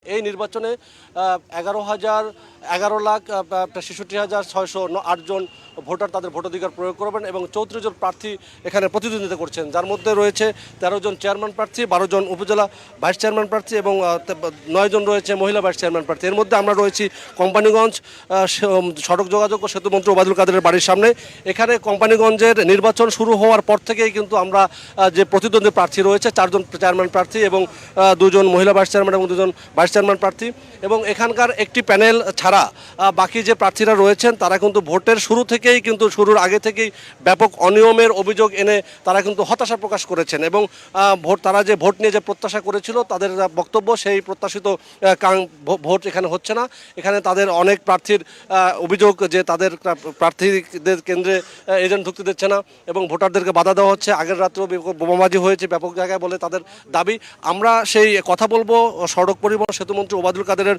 এই নির্বাচনে 11,66,608 জন ভোটার তাদের ভোটাধিকার প্রয়োগ করবেন এবং 34 জন প্রার্থী এখানে প্রতিদ্বন্দ্বিতা করছেন, যার মধ্যে রয়েছে 13 জন চেয়ারম্যান প্রার্থী, 12 জন উপজেলা ভাইস চেয়ারম্যান প্রার্থী এবং 9 জন রয়েছে মহিলা ভাইস চেয়ারম্যান প্রার্থী। এর মধ্যে আমরা রয়েছি কোম্পানিগঞ্জ সড়ক যোগাযোগ ও সেতুমন্ত্রী ওবায়দুল কাদেরের বাড়ির সামনে। এখানে কোম্পানিগঞ্জের নির্বাচন শুরু হওয়ার পর থেকেই কিন্তু আমরা যে প্রতিদ্বন্দ্বী প্রার্থী রয়েছে 4 জন চেয়ারম্যান প্রার্থী এবং 2 জন মহিলা ভাইস চেয়ারম্যান এবং 2 জন ভাইস চেয়ারম্যান প্রার্থী এবং এখানকার একটি প্যানেল ছাড়া বাকি যে প্রার্থীরা রয়েছেন তারা কিন্তু ভোটের শুরু থেকেই কিন্তু শুরুর আগে থেকেই ব্যাপক অনিয়মের অভিযোগ এনে তারা কিন্তু হতাশা প্রকাশ করেছেন এবং তারা যে ভোট নিয়ে যে প্রত্যাশা করেছিল তাদের বক্তব্য সেই প্রত্যাশিত ভোট এখানে হচ্ছে না। এখানে তাদের অনেক প্রার্থীর অভিযোগ যে তাদের প্রার্থীদের কেন্দ্রে এজেন্ট ঢুকতে দিচ্ছে না এবং ভোটারদেরকে বাধা দেওয়া হচ্ছে। আগের রাত্রেও বোমাবাজি হয়েছে ব্যাপক জায়গায় বলে তাদের দাবি। আমরা সেই কথা বলবো সড়ক পরিবহন সেতুমন্ত্রী ওবায়দুল কাদেরের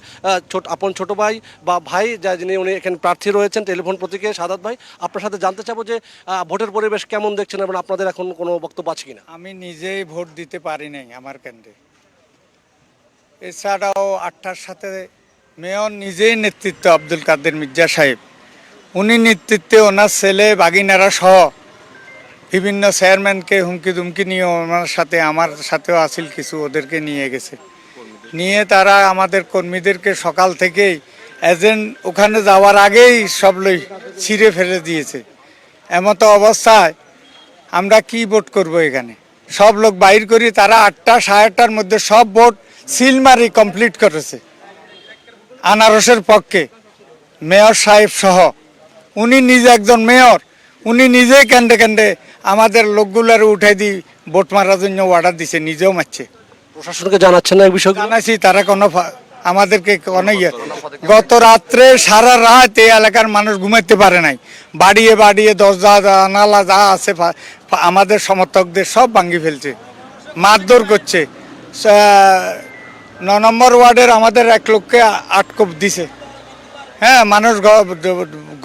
আপন ছোট ভাই বা ভাই যিনি উনি এখানে প্রার্থী রয়েছেন টেলিফোন প্রতীকে সাদাত ভাই। আপনার সাথে জানতে চাবো যে ভোটের পরিবেশ কেমন দেখছেন এবং আপনাদের এখন কোনো বক্তব্য আছে কিনা? আমি নিজেই ভোট দিতে পারি নাই আমার কেন্দ্রে। এছাড়াও 8টার সাথে মেয়র নিজেই নেতৃত্ব আব্দুল কাদের মির্জা সাহেব, উনি নেতৃত্বে ওনার ছেলে বাগিনারা সহ বিভিন্ন চেয়ারম্যানকে হুমকি দুমকি নিয়ে ওনার সাথে আমার সাথেও আসিল কিছু, ওদেরকে নিয়ে গেছে। নিয়ে তারা আমাদের কর্মীদেরকে সকাল থেকেই এজেন্ট ওখানে যাওয়ার আগেই সব ছিঁড়ে ফেলে দিয়েছে। এমতো অবস্থায় আমরা কি ভোট করব? এখানে সব লোক বাইর করি, তারা 8টা 8:30টার মধ্যে সব ভোট সিলমারি কমপ্লিট করেছে আনারসের পক্ষে। মেয়র সাহেব সহ উনি নিজে একজন মেয়র, উনি নিজেই কেন্দ্রে কেন্দ্রে আমাদের লোকগুলার উঠাই দিয়ে ভোট মারার জন্য অর্ডার দিছে, নিজেও মারছে। প্রশাসনকে জানাচ্ছেন না এই বিষয়ে? জানাইছি, তারা কোনো আমাদেরকে গত রাত্রে সারা রাত এই এলাকার মানুষ ঘুমাইতে পারে নাই। বাড়িয়ে বাড়িয়ে দরজা জানালা যা আছে আমাদের সমর্থকদের সব ভাঙি ফেলছে, মারধর করছে। 9 নম্বর ওয়ার্ডের আমাদের এক লোককে আটক দিছে। হ্যাঁ, মানুষ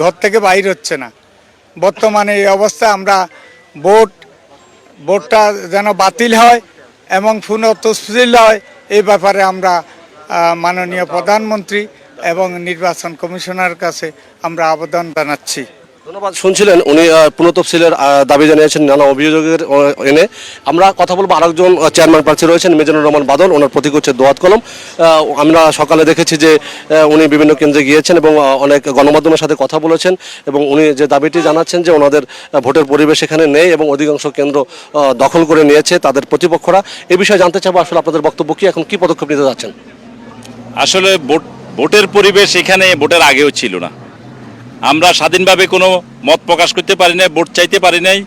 ঘর থেকে বাইর হচ্ছে না। বর্তমানে এই অবস্থায় আমরা ভোটটা যেন বাতিল হয় এবং পুনঃ তফসিল হয়, এই ব্যাপারে আমরা মাননীয় প্রধানমন্ত্রী এবং নির্বাচন কমিশনার কাছে আমরা আবেদন জানাচ্ছি। ধন্যবাদ। শুনছিলেন উনি পুনঃতফসিলের দাবি জানিয়েছেন নানা অভিযোগের এনে। আমরা কথা বলবো আরেকজন চেয়ারম্যান প্রার্থী রয়েছেন মিজানুর রহমান বাদল, ওনার প্রতীক হচ্ছে দোয়াত কলম। আমরা সকালে দেখেছি যে উনি বিভিন্ন কেন্দ্রে গিয়েছেন এবং অনেক গণমাধ্যমের সাথে কথা বলেছেন এবং উনি যে দাবিটি জানাচ্ছেন যে ওনাদের ভোটের পরিবেশ এখানে নেই এবং অধিকাংশ কেন্দ্র দখল করে নিয়েছে তাদের প্রতিপক্ষরা। এই বিষয়ে জানতে চাবো আসলে আপনাদের বক্তব্য কি, এখন কি পদক্ষেপ নিতে যাচ্ছেন? আসলে ভোটের পরিবেশ এখানে ভোটের আগেও ছিল না। আমরা স্বাধীনভাবে কোনো মত প্রকাশ করতে পারি না, ভোট চাইতে পারি নাই,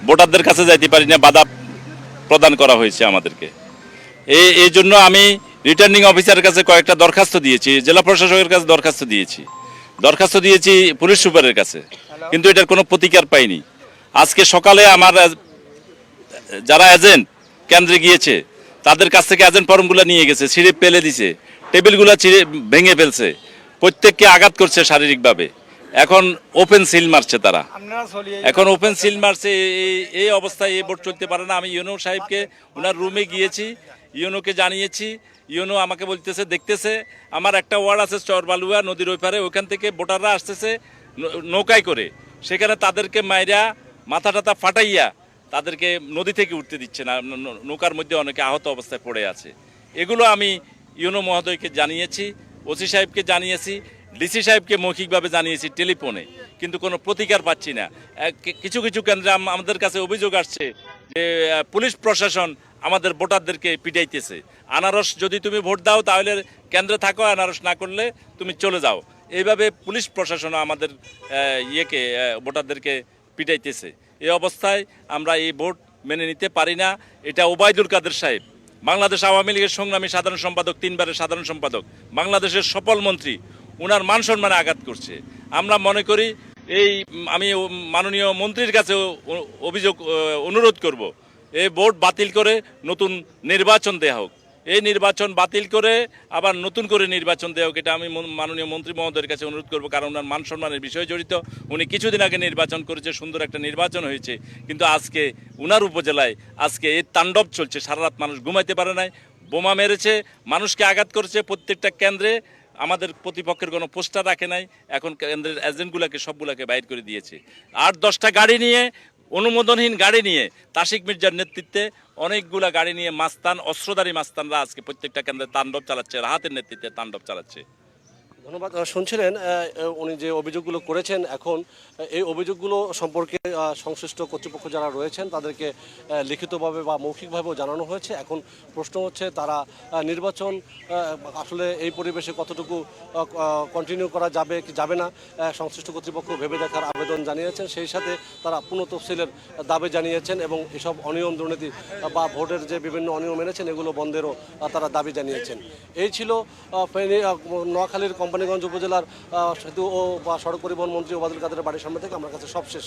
ভোটারদের কাছে যাইতে পারি না, বাধা প্রদান করা হয়েছে আমাদেরকে। এই জন্য আমি রিটার্নিং অফিসারের কাছে কয়েকটা দরখাস্ত দিয়েছি, জেলা প্রশাসকের কাছে দরখাস্ত দিয়েছি পুলিশ সুপারের কাছে, কিন্তু এটার কোনো প্রতিকার পাইনি। আজকে সকালে আমার যারা এজেন্ট কেন্দ্রে গিয়েছে তাদের কাছ থেকে এজেন্ট ফর্মগুলো নিয়ে গেছে, ছিঁড়ে ফেলে দিছে, টেবিলগুলো ভেঙে ফেলছে, প্রত্যেককে আঘাত করছে শারীরিকভাবে। এখন ওপেন সিল মারছে তারা, এই অবস্থায় এই ভোট চলতে পারে না। আমি ইউনো সাহেবকে ওনার রুমে গিয়েছি, ইউনোকে জানিয়েছি। ইউনো আমাকে বলতেছে দেখতেছে। আমার একটা ওয়ার্ড আছে চরবালুয়া নদীর ওই পারে, ওইখান থেকে ভোটাররা আসতেছে নৌকায় করে, সেখানে তাদেরকে মাইরা মাথা টাথা ফাটাইয়া তাদেরকে নদী থেকে উঠতে দিচ্ছে না, নৌকার মধ্যে অনেকে আহত অবস্থায় পড়ে আছে। এগুলো আমি ইউনো মহোদয়কে জানিয়েছি, ওসি সাহেবকে জানিয়েছি, ডিসি সাহেবকে মৌখিকভাবে জানিয়েছি টেলিফোনে, কিন্তু কোনো প্রতিকার পাচ্ছি না। কিছু কিছু কেন্দ্রে আমাদের কাছে অভিযোগ আসছে যে পুলিশ প্রশাসন আমাদের ভোটারদেরকে পিটাইতেছে। আনারস যদি তুমি ভোট দাও তাহলে কেন্দ্রে থাকো, আনারস না করলে তুমি চলে যাও, এইভাবে পুলিশ প্রশাসনও আমাদের ভোটারদেরকে পিটাইতেছে। এই অবস্থায় আমরা এই ভোট মেনে নিতে পারি না। এটা ওবায়দুল কাদের সাহেব, বাংলাদেশ আওয়ামী লীগের সংগ্রামী সাধারণ সম্পাদক, 3 বারের সাধারণ সম্পাদক, বাংলাদেশের সফল মন্ত্রী, ওনার মান সম্মানে আঘাত করছে। আমরা মনে করি আমি মাননীয় মন্ত্রীর কাছে অনুরোধ করব, এই ভোট বাতিল করে নতুন নির্বাচন দেওয়া হোক। এই নির্বাচন বাতিল করে আবার নতুন করে নির্বাচন দেওয়া হোক, এটা আমি মাননীয় মন্ত্রী মহোদয়ের কাছে অনুরোধ করব। কারণ ওনার মান সম্মানের বিষয় জড়িত। উনি কিছুদিন আগে নির্বাচন করেছে, সুন্দর একটা নির্বাচন হয়েছে, কিন্তু আজকে ওনার উপজেলায় আজকে এই তাণ্ডব চলছে। সারা রাত মানুষ ঘুমাইতে পারে নাই, বোমা মেরেছে, মানুষকে আঘাত করেছে প্রত্যেকটা কেন্দ্রে। আমাদের প্রতিপক্ষের কোনো পোস্টার রাখে নাই, এখন কেন্দ্রের এজেন্টগুলোকে সবগুলোকে বাইর করে দিয়েছে। 8-10টা গাড়ি নিয়ে, অনুমোদনহীন গাড়ি নিয়ে, তাসিক মির্জার নেতৃত্বে অনেকগুলা গাড়ি নিয়ে মাস্তান, অস্ত্রধারী মাস্তানরা আজকে প্রত্যেকটা কেন্দ্রে তাণ্ডব চালাচ্ছে, রাহাতের নেতৃত্বে তাণ্ডব চালাচ্ছে। ধন্যবাদ। শুনছিলেন উনি যে অভিযোগগুলো করেছেন, এখন এই অভিযোগগুলো সম্পর্কে সংশ্লিষ্ট কর্তৃপক্ষ যারা রয়েছেন তাদেরকে লিখিতভাবে বা মৌখিকভাবেও জানানো হয়েছে। এখন প্রশ্ন হচ্ছে তারা নির্বাচন আসলে এই পরিবেশে কতটুকু কন্টিনিউ করা যাবে কি যাবে না, সংশ্লিষ্ট কর্তৃপক্ষ ভেবে দেখার আবেদন জানিয়েছেন। সেই সাথে তারা পুনঃ তফসিলের দাবি জানিয়েছেন এবং এসব অনিয়ম দুর্নীতি বা ভোটের যে বিভিন্ন অনিয়ম এনেছেন এগুলো বন্ধেরও তারা দাবি জানিয়েছেন। এই ছিল ফেনী নোয়াখালীর কোম্পানিগঞ্জ উপজেলার সেতু ও বা সড়ক পরিবহন মন্ত্রী ওবায়দুল কাদেরের বাড়ির সামনে থেকে আমার কাছে সবশেষ